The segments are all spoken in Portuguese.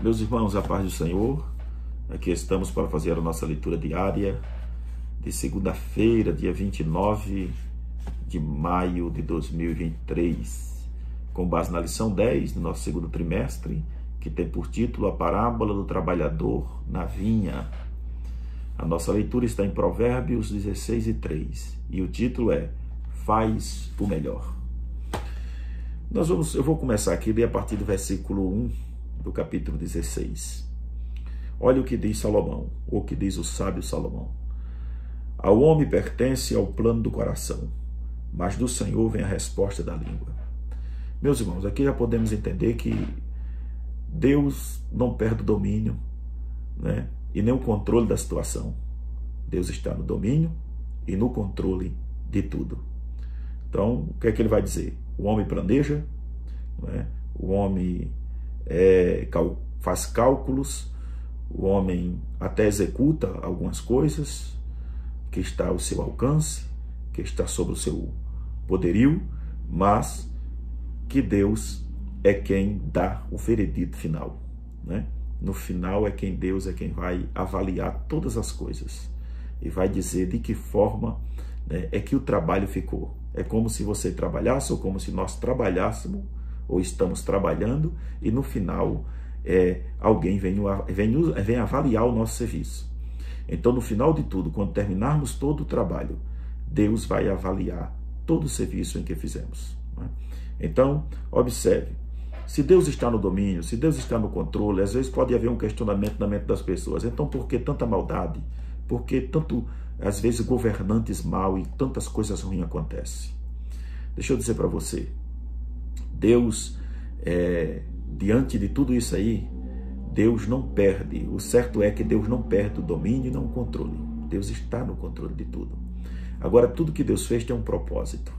Meus irmãos, a paz do Senhor, aqui estamos para fazer a nossa leitura diária de segunda-feira, dia 29 de maio de 2023, com base na lição 10 do nosso segundo trimestre, que tem por título a parábola do trabalhador na vinha. A nossa leitura está em Provérbios 16:3 e o título é Faz o Melhor. Eu vou começar aqui a partir do versículo 1 do capítulo 16. Olha o que diz Salomão, ou o que diz o sábio Salomão. Ao homem pertence ao plano do coração, mas do Senhor vem a resposta da língua. Meus irmãos, aqui já podemos entender que Deus não perde o domínio, né? E nem o controle da situação. Deus está no domínio e no controle de tudo. Então, o que é que ele vai dizer? O homem planeja, né? O homem faz cálculos, o homem até executa algumas coisas que está ao seu alcance, que está sob o seu poderio, mas que Deus é quem dá o veredito final, né? No final Deus é quem vai avaliar todas as coisas e vai dizer de que forma, né, é que o trabalho ficou. É como se você trabalhasse ou como se nós trabalhássemos ou estamos trabalhando e no final alguém vem avaliar o nosso serviço. Então, no final de tudo, quando terminarmos todo o trabalho, Deus vai avaliar todo o serviço em que fizemos, né? Então, observe, se Deus está no domínio, se Deus está no controle, às vezes pode haver um questionamento na mente das pessoas. Então, por que tanta maldade? Por que tanto, às vezes, governantes mal e tantas coisas ruins acontecem? Deixa eu dizer para você, Deus, diante de tudo isso aí, Deus não perde. O certo é que Deus não perde o domínio e não o controle. Deus está no controle de tudo. Agora, tudo que Deus fez tem um propósito.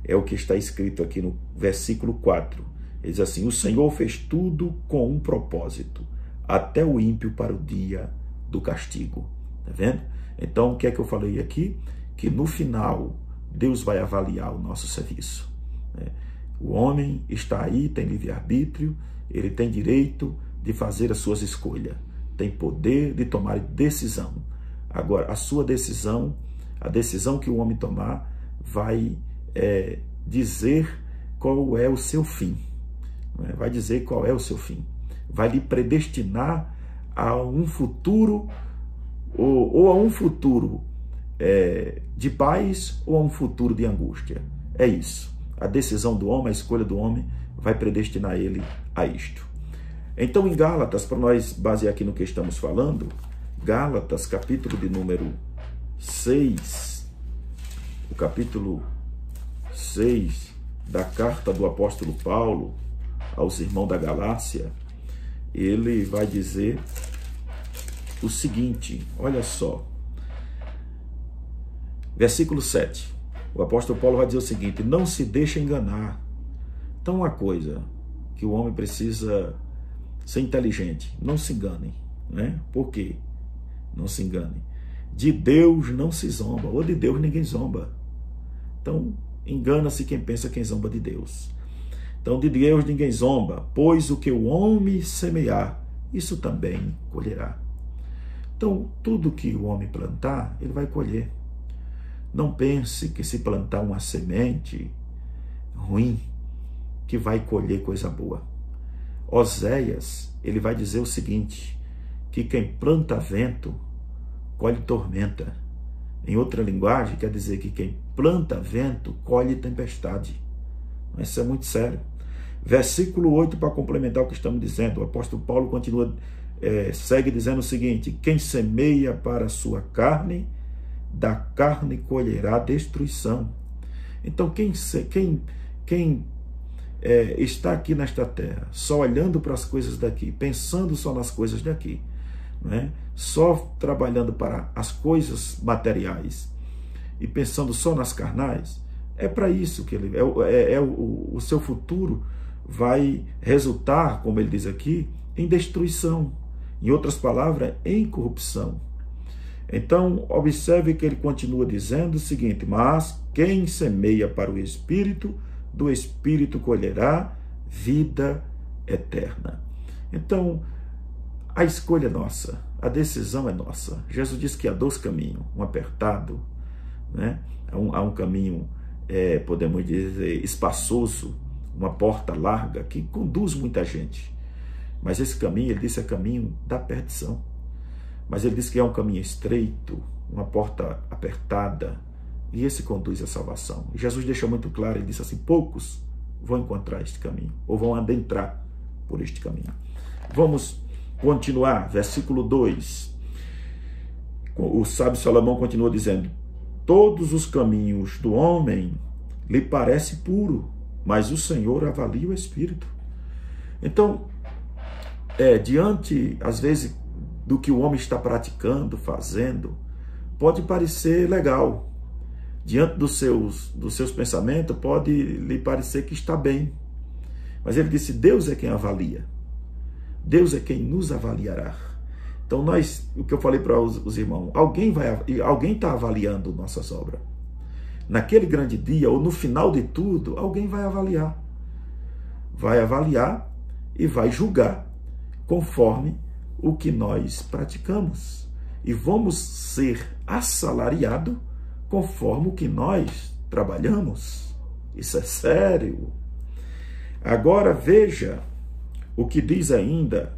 É o que está escrito aqui no versículo 4. Ele diz assim, o Senhor fez tudo com um propósito, até o ímpio para o dia do castigo. Tá vendo? Então, o que é que eu falei aqui? Que no final, Deus vai avaliar o nosso serviço, né? O homem está aí, tem livre-arbítrio, ele tem direito de fazer as suas escolhas, tem poder de tomar decisão. Agora, a sua decisão, a decisão que o homem tomar, vai dizer qual é o seu fim, né? Vai dizer qual é o seu fim, vai lhe predestinar a um futuro, ou a um futuro de paz, ou a um futuro de angústia. É isso. A decisão do homem, a escolha do homem, vai predestinar ele a isto. Então, em Gálatas, para nós basear aqui no que estamos falando, Gálatas, capítulo de número 6, o capítulo 6 da carta do apóstolo Paulo aos irmãos da Galácia, ele vai dizer o seguinte, olha só, versículo 7, o apóstolo Paulo vai dizer o seguinte, não se deixe enganar. Então, uma coisa que o homem precisa ser inteligente, não se engane, né? Por quê? Não se engane. De Deus não se zomba, ou de Deus ninguém zomba. Então, engana-se quem pensa quem zomba de Deus. Então, de Deus ninguém zomba, pois o que o homem semear, isso também colherá. Então, tudo que o homem plantar, ele vai colher. Não pense que se plantar uma semente ruim, que vai colher coisa boa. Oséias, ele vai dizer o seguinte, que quem planta vento, colhe tormenta. Em outra linguagem, quer dizer que quem planta vento, colhe tempestade. Isso é muito sério. Versículo 8, para complementar o que estamos dizendo, o apóstolo Paulo continua, segue dizendo o seguinte, quem semeia para a sua carne, da carne colherá destruição. Então, quem está aqui nesta terra, só olhando para as coisas daqui, pensando só nas coisas daqui, né? Só trabalhando para as coisas materiais e pensando só nas carnais, é para isso que o seu futuro vai resultar, como ele diz aqui, em destruição. Em outras palavras, em corrupção. Então, observe que ele continua dizendo o seguinte, mas quem semeia para o Espírito, do Espírito colherá vida eterna. Então, a escolha é nossa, a decisão é nossa. Jesus disse que há dois caminhos, um apertado, né? Há um caminho, podemos dizer, espaçoso, uma porta larga que conduz muita gente. Mas esse caminho, ele disse, é caminho da perdição. Mas ele disse que é um caminho estreito, uma porta apertada, e esse conduz à salvação. E Jesus deixou muito claro, ele disse assim, poucos vão encontrar este caminho, ou vão adentrar por este caminho. Vamos continuar, versículo 2. O sábio Salomão continua dizendo, todos os caminhos do homem lhe parece puro, mas o Senhor avalia o espírito. Então, diante, às vezes, do que o homem está praticando, fazendo, pode parecer legal. Diante dos seus pensamentos, pode lhe parecer que está bem. Mas ele disse, Deus é quem avalia. Deus é quem nos avaliará. Então, o que eu falei para os irmãos, alguém está avaliando nossas obras. Naquele grande dia, ou no final de tudo, alguém vai avaliar. Vai avaliar e vai julgar, conforme o que nós praticamos. E vamos ser assalariados conforme o que nós trabalhamos. Isso é sério. Agora veja o que diz ainda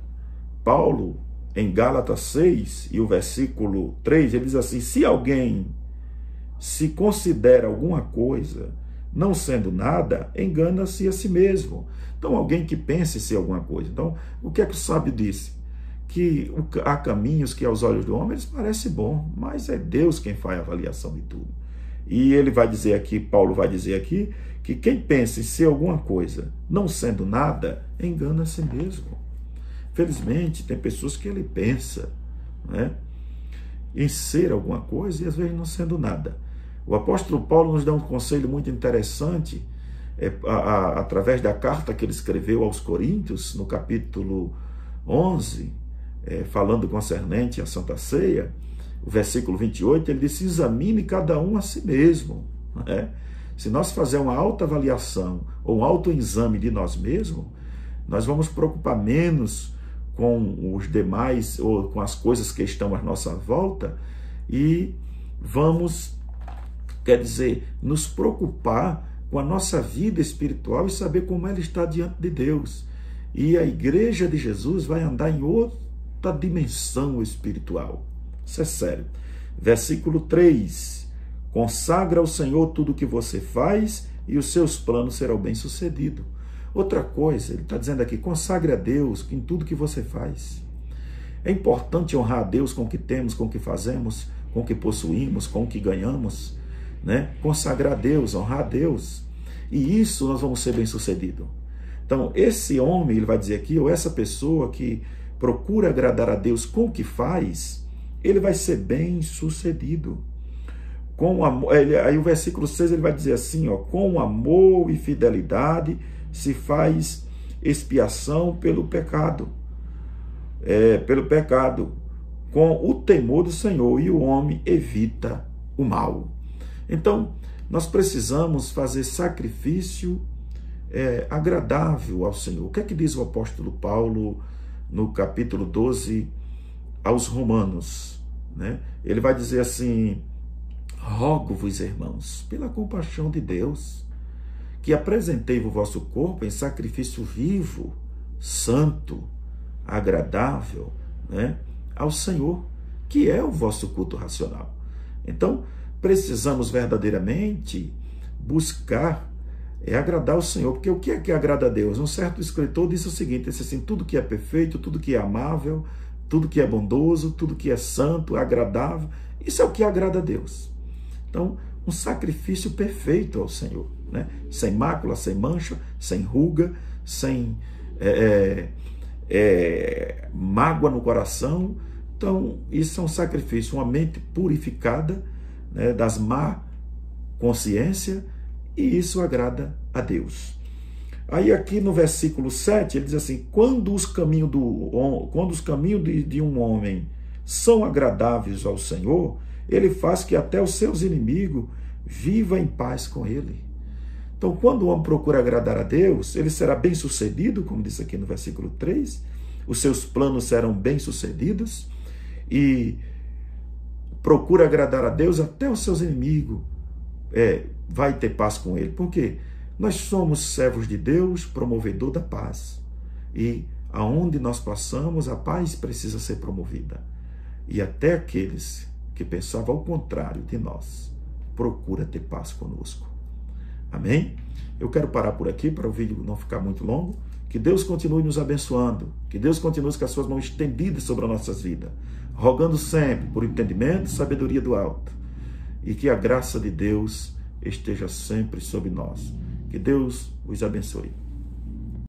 Paulo em Gálatas 6 e o versículo 3, ele diz assim, se alguém se considera alguma coisa, não sendo nada, engana-se a si mesmo. Então, alguém que pense ser alguma coisa. Então, o que é que o sábio disse? Que há caminhos que aos olhos do homem eles parecem bom, mas é Deus quem faz a avaliação de tudo. E ele vai dizer aqui, Paulo vai dizer aqui, que quem pensa em ser alguma coisa, não sendo nada, engana a si mesmo. Felizmente, tem pessoas que ele pensa, né, em ser alguma coisa e às vezes não sendo nada. O apóstolo Paulo nos dá um conselho muito interessante, através da carta que ele escreveu aos Coríntios, no capítulo 11, falando concernente à Santa Ceia, o versículo 28, ele disse, examine cada um a si mesmo. Né? Se nós fazermos uma autoavaliação ou um autoexame de nós mesmos, nós vamos preocupar menos com os demais ou com as coisas que estão à nossa volta e vamos, quer dizer, nos preocupar com a nossa vida espiritual e saber como ela está diante de Deus. E a igreja de Jesus vai andar em outra dimensão espiritual. Isso é sério. Versículo 3. Consagra ao Senhor tudo o que você faz e os seus planos serão bem-sucedidos. Outra coisa, ele está dizendo aqui, consagre a Deus em tudo que você faz. É importante honrar a Deus com o que temos, com o que fazemos, com o que possuímos, com o que ganhamos. Né? Consagrar a Deus, honrar a Deus. E isso nós vamos ser bem-sucedidos. Então, esse homem, ele vai dizer aqui, ou essa pessoa que procura agradar a Deus com o que faz, ele vai ser bem-sucedido. Aí o versículo 6 ele vai dizer assim, ó, com amor e fidelidade se faz expiação pelo pecado. Com o temor do Senhor, e o homem evita o mal. Então, nós precisamos fazer sacrifício agradável ao Senhor. O que é que diz o apóstolo Paulo no capítulo 12 aos Romanos? Né? Ele vai dizer assim, rogo-vos, irmãos, pela compaixão de Deus, que apresentei-vos o vosso corpo em sacrifício vivo, santo, agradável, né, ao Senhor, que é o vosso culto racional. Então, precisamos verdadeiramente buscar agradar o Senhor, porque o que é que agrada a Deus? Um certo escritor disse o seguinte, disse assim, tudo que é perfeito, tudo que é amável, tudo que é bondoso, tudo que é santo, agradável, isso é o que agrada a Deus. Então, um sacrifício perfeito ao Senhor, né? Sem mácula, sem mancha, sem ruga, sem mágoa no coração. Então, isso é um sacrifício, uma mente purificada, né, das má consciência, e isso agrada a Deus. Aí aqui no versículo 7, ele diz assim, quando os caminhos de um homem são agradáveis ao Senhor, ele faz que até os seus inimigos vivam em paz com ele. Então, quando o homem procura agradar a Deus, ele será bem-sucedido, como diz aqui no versículo 3, os seus planos serão bem-sucedidos e procura agradar a Deus, até os seus inimigos vai ter paz com ele. Por quê? Nós somos servos de Deus, promovedor da paz. E aonde nós passamos, a paz precisa ser promovida. E até aqueles que pensavam ao contrário de nós, procura ter paz conosco. Amém? Eu quero parar por aqui para o vídeo não ficar muito longo. Que Deus continue nos abençoando. Que Deus continue com as suas mãos estendidas sobre as nossas vidas. Rogando sempre por entendimento e sabedoria do alto. E que a graça de Deus esteja sempre sobre nós. Que Deus os abençoe.